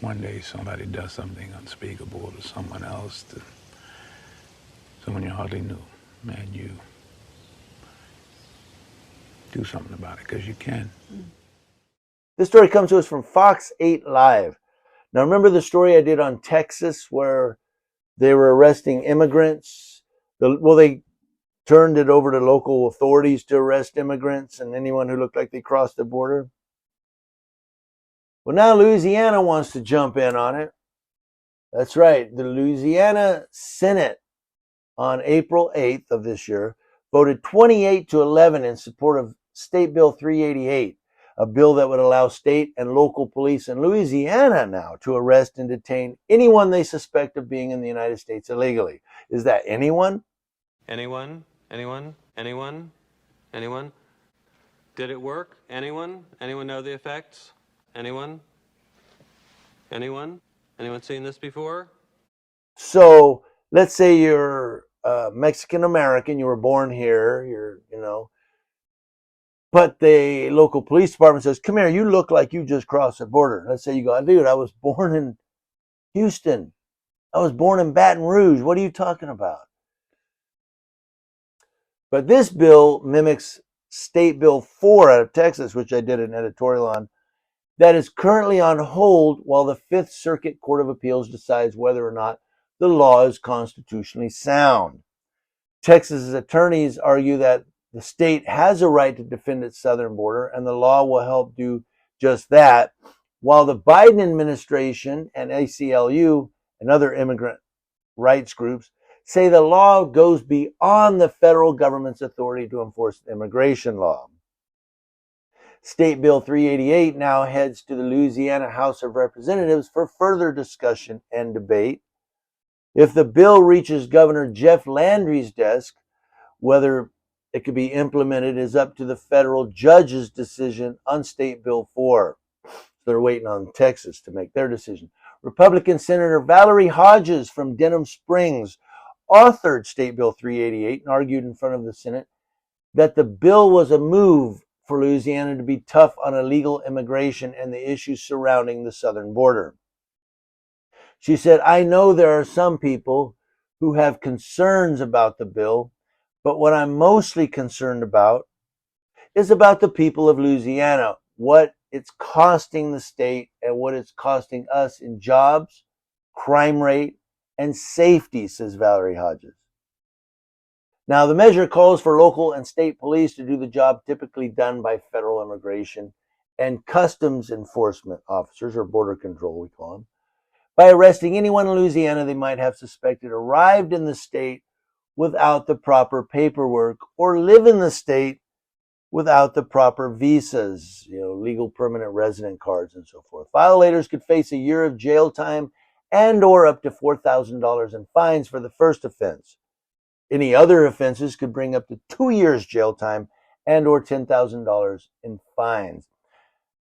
one day somebody does something unspeakable to someone else, to someone you hardly knew, and you do something about it because you can. This story comes to us from Fox 8 Live. Now, remember the story I did on Texas where they were arresting immigrants? They turned it over to local authorities to arrest immigrants and anyone who looked like they crossed the border. Well, now Louisiana wants to jump in on it. That's right. The Louisiana Senate on April 8th of this year voted 28-11 in support of State Bill 388, a bill that would allow state and local police in Louisiana now to arrest and detain anyone they suspect of being in the United States illegally. Is that anyone? Anyone? Anyone? Anyone? Anyone? Did it work? Anyone? Anyone know the effects? Anyone? Anyone? Anyone seen this before? So let's say you're Mexican American, you were born here, but the local police department says, come here, you look like you just crossed the border. Let's say you go, dude, I was born in Houston. I was born in Baton Rouge. What are you talking about? But this bill mimics State Bill 4 out of Texas, which I did an editorial on, that is currently on hold while the Fifth Circuit Court of Appeals decides whether or not the law is constitutionally sound. Texas's attorneys argue that the state has a right to defend its southern border, and the law will help do just that, while the Biden administration and ACLU and other immigrant rights groups say the law goes beyond the federal government's authority to enforce the immigration law. State Bill 388 now heads to the Louisiana House of Representatives for further discussion and debate. If the bill reaches Governor Jeff Landry's desk, whether it could be implemented is up to the federal judge's decision on State Bill 4. So they're waiting on Texas to make their decision. Republican Senator Valerie Hodges from Denham Springs authored State Bill 388 and argued in front of the Senate that the bill was a move for Louisiana to be tough on illegal immigration and the issues surrounding the southern border. She said, I know there are some people who have concerns about the bill, but what I'm mostly concerned about is about the people of Louisiana, what it's costing the state and what it's costing us in jobs, crime rate, and safety, says Valerie Hodges. Now, the measure calls for local and state police to do the job typically done by federal immigration and customs enforcement officers, or border control, we call them, by arresting anyone in Louisiana they might have suspected arrived in the state without the proper paperwork or live in the state without the proper visas, legal permanent resident cards and so forth. Violators could face a year of jail time and or up to $4,000 in fines for the first offense. Any other offenses could bring up to 2 years jail time and or $10,000 in fines.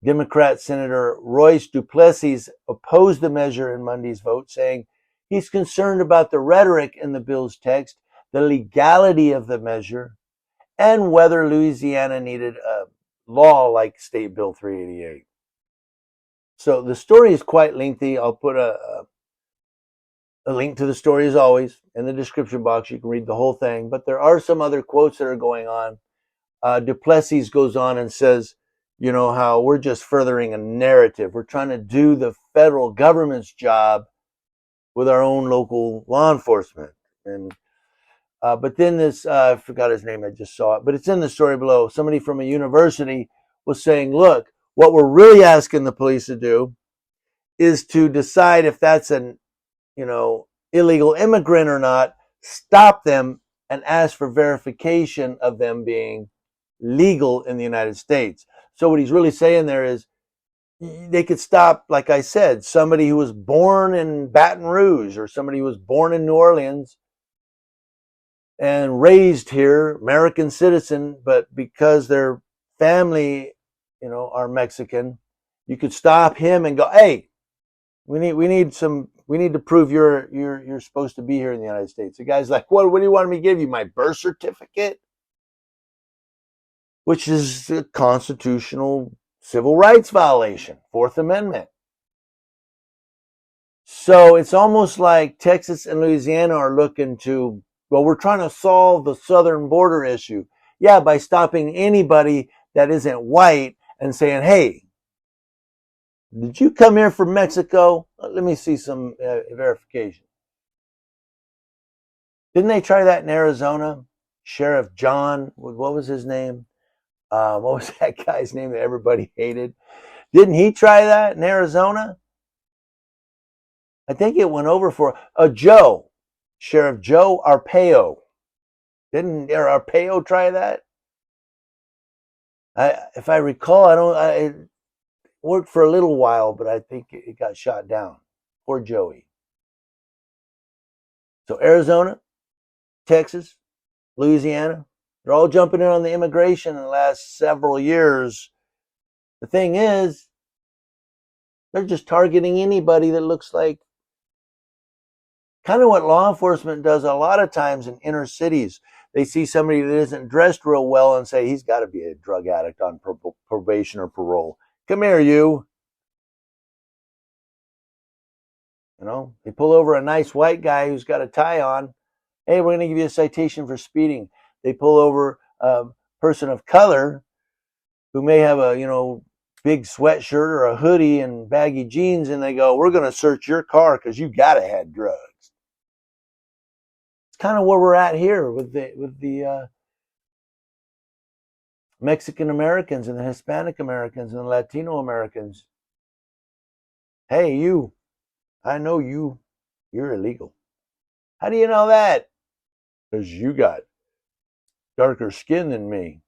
Democrat Senator Royce Duplessis opposed the measure in Monday's vote, saying he's concerned about the rhetoric in the bill's text, the legality of the measure, and whether Louisiana needed a law like State Bill 388. So the story is quite lengthy. I'll put a link to the story, as always, in the description box. You can read the whole thing. But there are some other quotes that are going on. Duplessis goes on and says, how we're just furthering a narrative. We're trying to do the federal government's job with our own local law enforcement. And but then this, I forgot his name, I just saw it, but it's in the story below. Somebody from a university was saying, look, what we're really asking the police to do is to decide if that's an, illegal immigrant or not, stop them and ask for verification of them being legal in the United States. So what he's really saying there is they could stop, like I said, somebody who was born in Baton Rouge or somebody who was born in New Orleans and raised here, American citizen, but because their family, are Mexican, you could stop him and go, hey, we need to prove you're supposed to be here in the United States. The guy's like, what do you want me to give you? My birth certificate? Which is a constitutional civil rights violation, Fourth Amendment. So it's almost like Texas and Louisiana are looking to, well, we're trying to solve the southern border issue. Yeah, by stopping anybody that isn't white and saying, hey, did you come here from Mexico? Let me see some verification. Didn't they try that in Arizona? Sheriff John, what was his name? What was that guy's name that everybody hated? Didn't he try that in Arizona? I think it went over for Joe, Sheriff Joe Arpaio. Didn't Arpaio try that? If I recall, it worked for a little while, but I think it got shot down. Poor Joey. So Arizona, Texas, Louisiana, they're all jumping in on the immigration in the last several years. The thing is, they're just targeting anybody that looks like kind of what law enforcement does a lot of times in inner cities. They see somebody that isn't dressed real well and say, he's got to be a drug addict on probation or parole. Come here, you. You know, they pull over a nice white guy who's got a tie on. Hey, we're going to give you a citation for speeding. They pull over a person of color who may have a, big sweatshirt or a hoodie and baggy jeans, and they go, we're going to search your car because you got to have drugs. It's kind of where we're at here with the Mexican Americans and the Hispanic Americans and the Latino Americans. Hey, you, I know you. You're illegal. How do you know that? Because you got darker skin than me.